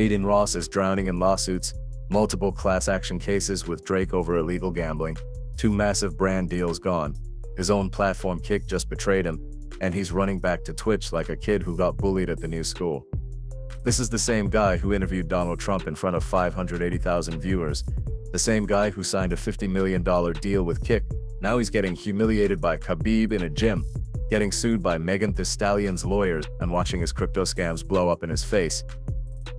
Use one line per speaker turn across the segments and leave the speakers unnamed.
Adin Ross is drowning in lawsuits, multiple class action cases with Drake over illegal gambling, 2 massive brand deals gone, his own platform Kick just betrayed him, and he's running back to Twitch like a kid who got bullied at the new school. This is the same guy who interviewed Donald Trump in front of 580,000 viewers, the same guy who signed a $50 million deal with Kick. Now he's getting humiliated by Khabib in a gym, getting sued by Megan Thee Stallion's lawyers, and watching his crypto scams blow up in his face.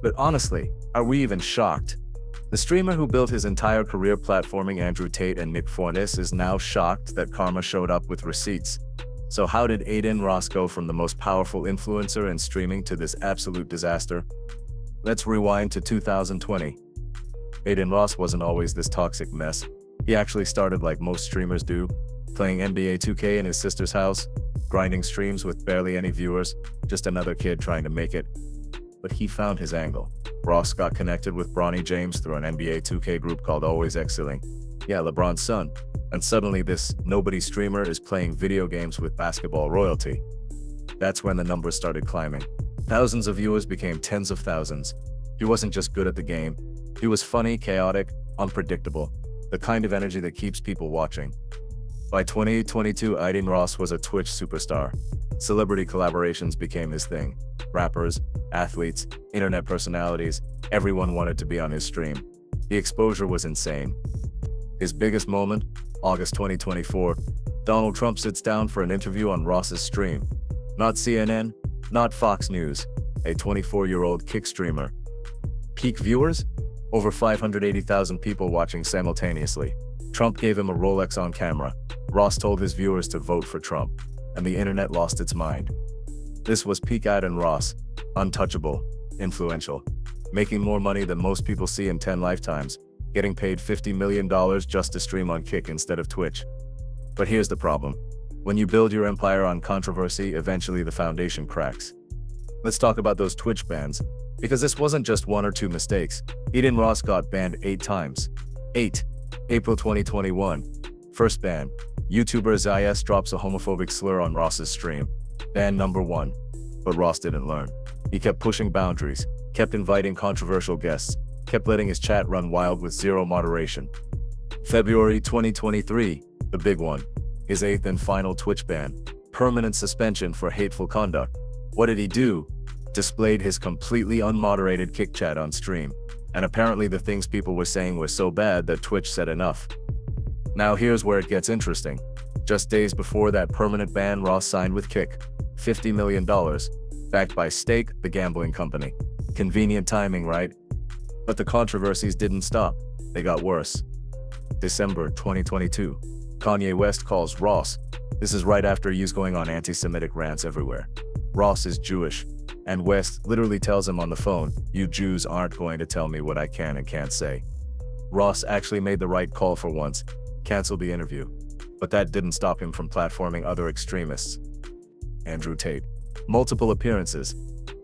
But honestly, are we even shocked? The streamer who built his entire career platforming Tate and Fuentes is now shocked that karma showed up with receipts. So how did Adin Ross go from the most powerful influencer in streaming to this absolute disaster? Let's rewind to 2020. Adin Ross wasn't always this toxic mess. He actually started like most streamers do, playing NBA 2K in his sister's house, grinding streams with barely any viewers, just another kid trying to make it. But he found his angle. Ross got connected with Bronny James through an NBA 2K group called Always Excelling. Yeah, LeBron's son. And suddenly this nobody streamer is playing video games with basketball royalty. That's when the numbers started climbing. Thousands of viewers became tens of thousands. He wasn't just good at the game. He was funny, chaotic, unpredictable. The kind of energy that keeps people watching. By 2022, Adin Ross was a Twitch superstar. Celebrity collaborations became his thing. Rappers, athletes, internet personalities, everyone wanted to be on his stream. The exposure was insane. His biggest moment, August 2024, Donald Trump sits down for an interview on Ross's stream. Not CNN, not Fox News, a 24-year-old Kick streamer. Peak viewers? Over 580,000 people watching simultaneously. Trump gave him a Rolex on camera. Ross told his viewers to vote for Trump, and the internet lost its mind. This was peak Adin Ross, untouchable, influential, making more money than most people see in 10 lifetimes, getting paid $50 million just to stream on Kick instead of Twitch. But here's the problem. When you build your empire on controversy, eventually the foundation cracks. Let's talk about those Twitch bans, because this wasn't just 1 or 2 mistakes. Adin Ross got banned 8 times. 8. April 2021. First ban. YouTuber Zayas drops a homophobic slur on Ross's stream. Ban number 1. But Ross didn't learn. He kept pushing boundaries, kept inviting controversial guests, kept letting his chat run wild with zero moderation. February 2023, the big one. His 8th and final Twitch ban. Permanent suspension for hateful conduct. What did he do? Displayed his completely unmoderated Kick chat on stream. And apparently the things people were saying were so bad that Twitch said enough. Now here's where it gets interesting. Just days before that permanent ban, Ross signed with Kick. $50 million. Backed by Stake, the gambling company. Convenient timing, right? But the controversies didn't stop. They got worse. December 2022. Kanye West calls Ross. This is right after he's going on anti-Semitic rants everywhere. Ross is Jewish. And West literally tells him on the phone, "You Jews aren't going to tell me what I can and can't say." Ross actually made the right call for once. Canceled the interview. But that didn't stop him from platforming other extremists. Tate. Multiple appearances.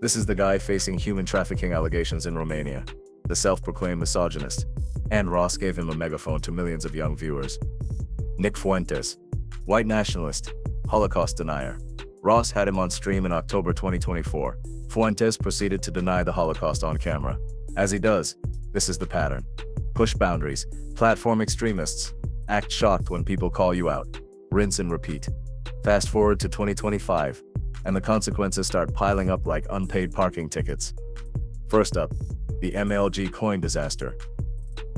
This is the guy facing human trafficking allegations in Romania. The self-proclaimed misogynist. And Ross gave him a megaphone to millions of young viewers. Fuentes. White nationalist. Holocaust denier. Ross had him on stream in October 2024. Fuentes proceeded to deny the Holocaust on camera. As he does, this is the pattern. Push boundaries. Platform extremists. Act shocked when people call you out. Rinse and repeat. Fast forward to 2025, and the consequences start piling up like unpaid parking tickets. First up, the MLG coin disaster.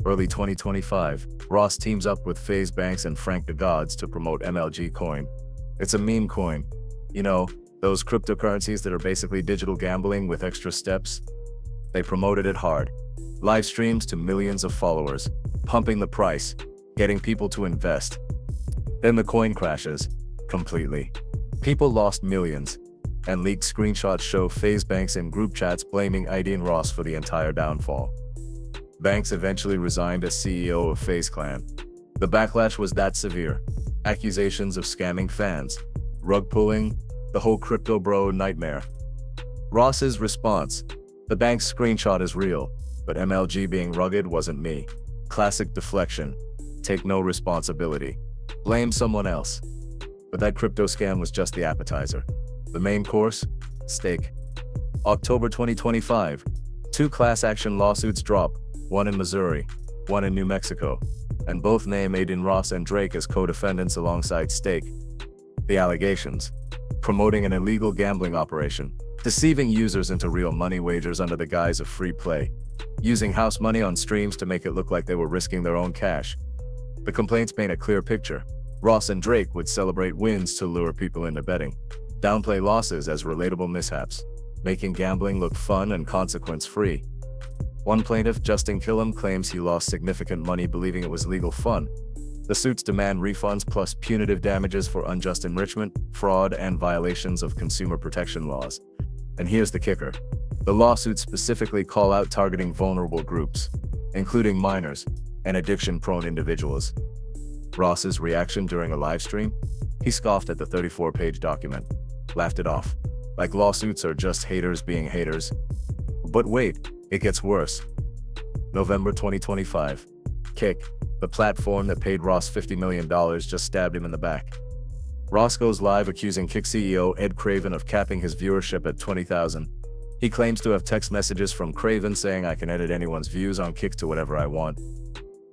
Early 2025, Ross teams up with FaZe Banks and Frank the Gods to promote MLG coin. It's a meme coin. You know, those cryptocurrencies that are basically digital gambling with extra steps? They promoted it hard. Live streams to millions of followers, pumping the price, getting people to invest. Then the coin crashes, completely. People lost millions, and leaked screenshots show FaZe Banks in group chats blaming Adin Ross for the entire downfall. Banks eventually resigned as CEO of FaZe Clan. The backlash was that severe. Accusations of scamming fans, rug pulling, the whole crypto bro nightmare. Ross's response: the Banks screenshot is real, but MLG being rugged wasn't me. Classic deflection. Take no responsibility. Blame someone else. But that crypto scam was just the appetizer. The main course? Stake. October 2025. Two class action lawsuits drop, one in Missouri, one in New Mexico, and both name Adin Ross and Drake as co-defendants alongside Stake. The allegations: promoting an illegal gambling operation, deceiving users into real money wagers under the guise of free play, using house money on streams to make it look like they were risking their own cash. The complaints paint a clear picture. Ross and Drake would celebrate wins to lure people into betting, downplay losses as relatable mishaps, making gambling look fun and consequence-free. One plaintiff, Justin Killam, claims he lost significant money believing it was legal fun. The suits demand refunds plus punitive damages for unjust enrichment, fraud, and violations of consumer protection laws. And here's the kicker: the lawsuits specifically call out targeting vulnerable groups, including minors and addiction-prone individuals. Ross's reaction during a live stream? He scoffed at the 34-page document, laughed it off, like lawsuits are just haters being haters. But wait, it gets worse. November 2025. Kick, the platform that paid Ross $50 million, just stabbed him in the back. Ross goes live accusing Kick CEO Ed Craven of capping his viewership at 20,000. He claims to have text messages from Craven saying, "I can edit anyone's views on Kick to whatever I want."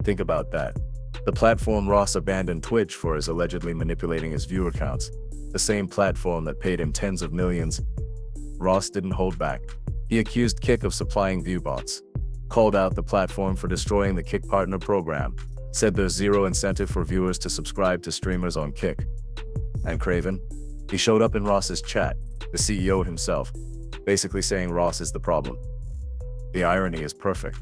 Think about that. The platform Ross abandoned Twitch for is allegedly manipulating his viewer counts, the same platform that paid him tens of millions. Ross didn't hold back. He accused Kick of supplying view bots, called out the platform for destroying the Kick partner program, said there's zero incentive for viewers to subscribe to streamers on Kick. And Craven? He showed up in Ross's chat, the CEO himself, basically saying Ross is the problem. The irony is perfect.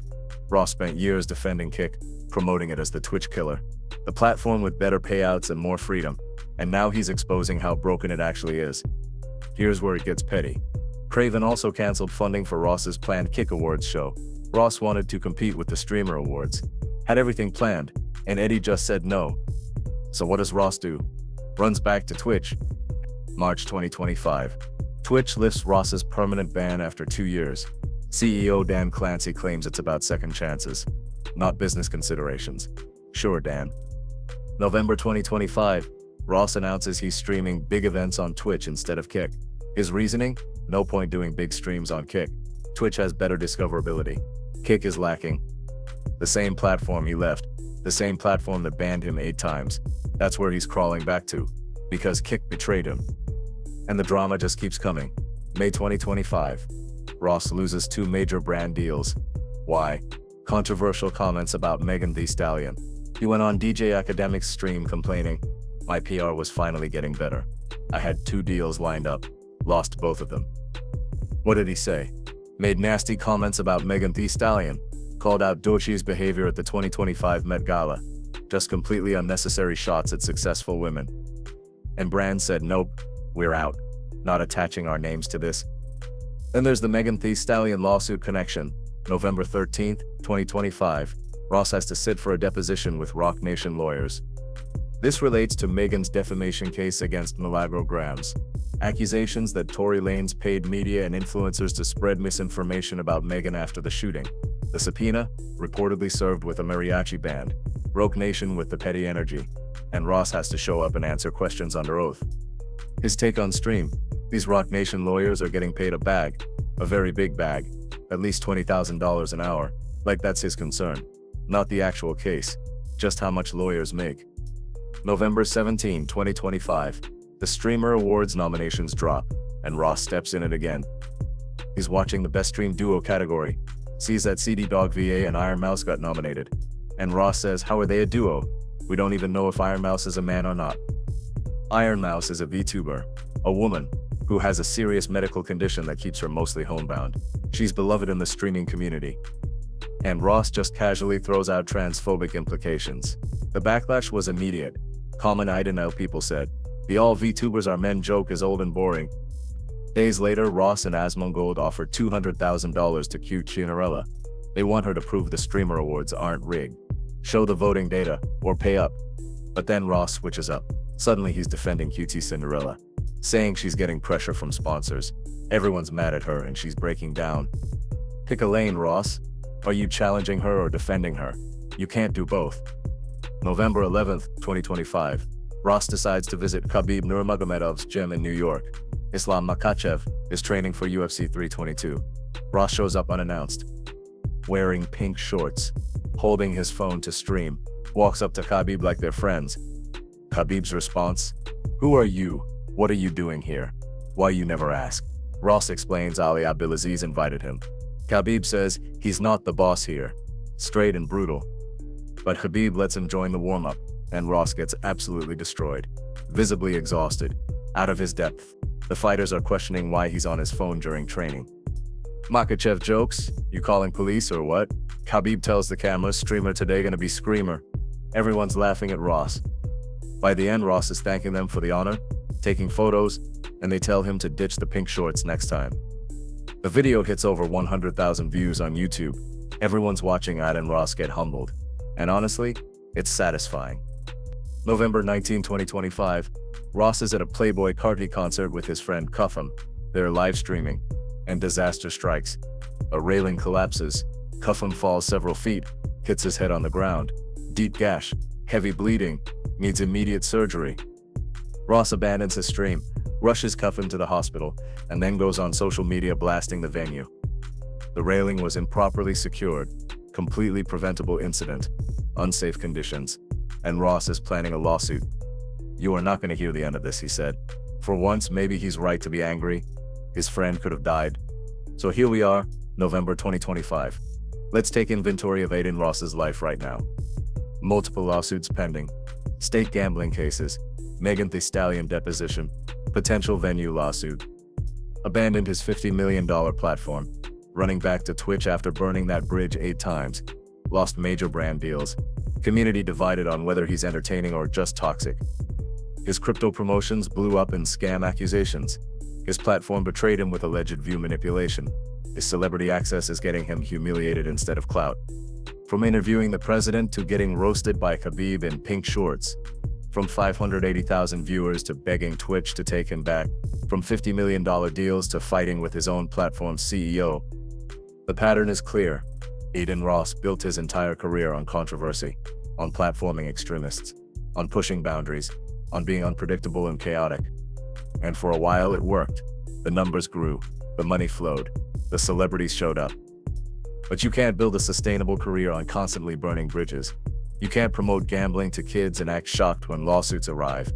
Ross spent years defending Kick, promoting it as the Twitch killer, the platform with better payouts and more freedom, and now he's exposing how broken it actually is. Here's where it gets petty. Craven also canceled funding for Ross's planned Kick Awards show. Ross wanted to compete with the Streamer Awards, had everything planned, and Eddie just said no. So what does Ross do? Runs back to Twitch. March 2025. Twitch lifts Ross's permanent ban after 2 years. CEO Dan Clancy claims it's about second chances, not business considerations. Sure, Dan. November 2025. Ross announces he's streaming big events on Twitch instead of Kick. His reasoning? No point doing big streams on Kick. Twitch has better discoverability. Kick is lacking. The same platform he left, the same platform that banned him 8 times. That's where he's crawling back to, because Kick betrayed him. And the drama just keeps coming. May 2025. Ross loses 2 major brand deals. Why? Controversial comments about Megan Thee Stallion. He went on DJ Academic's stream complaining, "My PR was finally getting better. I had 2 deals lined up. Lost both of them." What did he say? Made nasty comments about Megan Thee Stallion. Called out Doechie's behavior at the 2025 Met Gala. Just completely unnecessary shots at successful women. And brands said, "Nope, we're out. Not attaching our names to this." Then there's the Megan Thee Stallion lawsuit connection. November 13th, 2025. Ross has to sit for a deposition with Rock Nation lawyers. This relates to Megan's defamation case against Milagro Grams. Accusations that Tory Lanez paid media and influencers to spread misinformation about Megan after the shooting. The subpoena, reportedly served with a mariachi band. Rock Nation with the petty energy. And Ross has to show up and answer questions under oath. His take on stream: these Rock Nation lawyers are getting paid a bag, a very big bag, at least $20,000 an hour, like that's his concern. Not the actual case, just how much lawyers make. November 17, 2025. The Streamer Awards nominations drop, and Ross steps in it again. He's watching the Best Stream Duo category, sees that CD Dog VA and Iron Mouse got nominated. And Ross says, "How are they a duo? We don't even know if Iron Mouse is a man or not." Iron Mouse is a VTuber, a woman, who has a serious medical condition that keeps her mostly homebound. She's beloved in the streaming community. And Ross just casually throws out transphobic implications. The backlash was immediate. Common IDNL people said, "The all VTubers are men" joke is old and boring. Days later, Ross and Asmongold offered $200,000 to Cute Cinderella. They want her to prove the Streamer Awards aren't rigged. Show the voting data, or pay up. But then Ross switches up. Suddenly he's defending Cutie Cinderella, saying she's getting pressure from sponsors. Everyone's mad at her and she's breaking down. Pick a lane, Ross. Are you challenging her or defending her? You can't do both. November 11th, 2025. Ross decides to visit Khabib Nurmagomedov's gym in New York. Islam Makhachev is training for UFC 322. Ross shows up unannounced, wearing pink shorts, holding his phone to stream, walks up to Khabib like they're friends. Khabib's response, "Who are you? What are you doing here? Why you never ask?" Ross explains Ali Abdulaziz invited him. Khabib says he's not the boss here, straight and brutal. But Khabib lets him join the warm-up, and Ross gets absolutely destroyed, visibly exhausted, out of his depth. The fighters are questioning why he's on his phone during training. Makhachev jokes, "You calling police or what?" Khabib tells the camera, "Streamer today gonna be screamer." Everyone's laughing at Ross. By the end, Ross is thanking them for the honor, taking photos, and they tell him to ditch the pink shorts next time. The video hits over 100,000 views on YouTube. Everyone's watching Adin Ross get humbled. And honestly, it's satisfying. November 19, 2025, Ross is at a Playboy Carti concert with his friend Khabib. They're live streaming, and disaster strikes. A railing collapses. Khabib falls several feet, hits his head on the ground. Deep gash, heavy bleeding, needs immediate surgery. Ross abandons his stream, rushes Khabib to the hospital, and then goes on social media blasting the venue. The railing was improperly secured, completely preventable incident, unsafe conditions, and Ross is planning a lawsuit. "You are not going to hear the end of this," he said. For once, maybe he's right to be angry. His friend could have died. So here we are, November 2025. Let's take inventory of Adin Ross's life right now. Multiple lawsuits pending. State gambling cases. Megan Thee Stallion deposition. Potential venue lawsuit. Abandoned his $50 million platform. Running back to Twitch after burning that bridge 8 times. Lost major brand deals. Community divided on whether he's entertaining or just toxic. His crypto promotions blew up in scam accusations. His platform betrayed him with alleged view manipulation. His celebrity access is getting him humiliated instead of clout. From interviewing the president to getting roasted by Khabib in pink shorts. From 580,000 viewers to begging Twitch to take him back. From $50 million deals to fighting with his own platform's CEO. The pattern is clear. Adin Ross built his entire career on controversy, on platforming extremists, on pushing boundaries, on being unpredictable and chaotic. And for a while it worked. The numbers grew, the money flowed, the celebrities showed up. But you can't build a sustainable career on constantly burning bridges. You can't promote gambling to kids and act shocked when lawsuits arrive.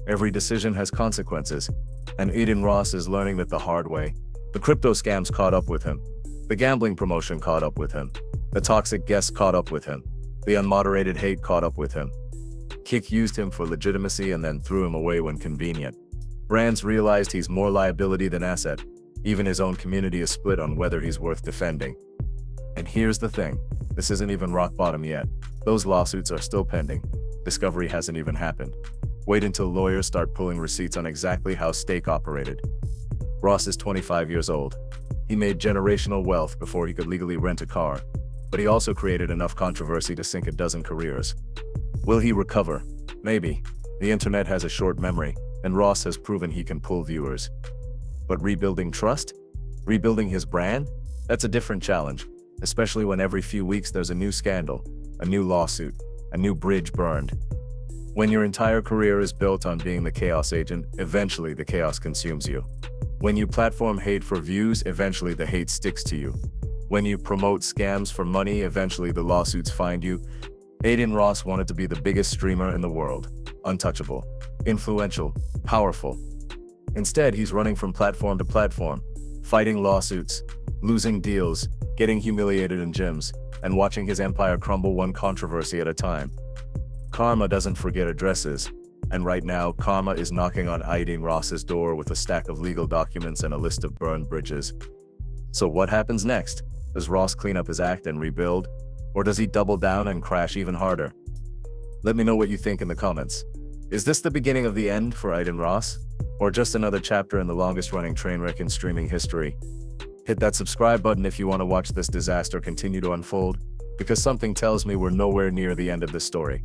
Every decision has consequences, and Adin Ross is learning that the hard way. The crypto scams caught up with him. The gambling promotion caught up with him. The toxic guests caught up with him. The unmoderated hate caught up with him. Kick used him for legitimacy and then threw him away when convenient. Brands realized he's more liability than asset. Even his own community is split on whether he's worth defending. And here's the thing, this isn't even rock bottom yet. Those lawsuits are still pending. Discovery hasn't even happened. Wait until lawyers start pulling receipts on exactly how Stake operated. Ross is 25 years old. He made generational wealth before he could legally rent a car, but he also created enough controversy to sink a dozen careers. Will he recover? Maybe. The internet has a short memory, and Ross has proven he can pull viewers. But rebuilding trust? Rebuilding his brand? That's a different challenge, especially when every few weeks there's a new scandal, a new lawsuit, a new bridge burned. When your entire career is built on being the chaos agent, eventually the chaos consumes you. When you platform hate for views, eventually the hate sticks to you. When you promote scams for money, eventually the lawsuits find you. Adin Ross wanted to be the biggest streamer in the world, untouchable, influential, powerful. Instead, he's running from platform to platform, fighting lawsuits, losing deals, getting humiliated in gyms, and watching his empire crumble one controversy at a time. Karma doesn't forget addresses, and right now, karma is knocking on Adin Ross's door with a stack of legal documents and a list of burned bridges. So what happens next? Does Ross clean up his act and rebuild? Or does he double down and crash even harder? Let me know what you think in the comments. Is this the beginning of the end for Adin Ross? Or just another chapter in the longest-running train wreck in streaming history? Hit that subscribe button if you want to watch this disaster continue to unfold, because something tells me we're nowhere near the end of this story.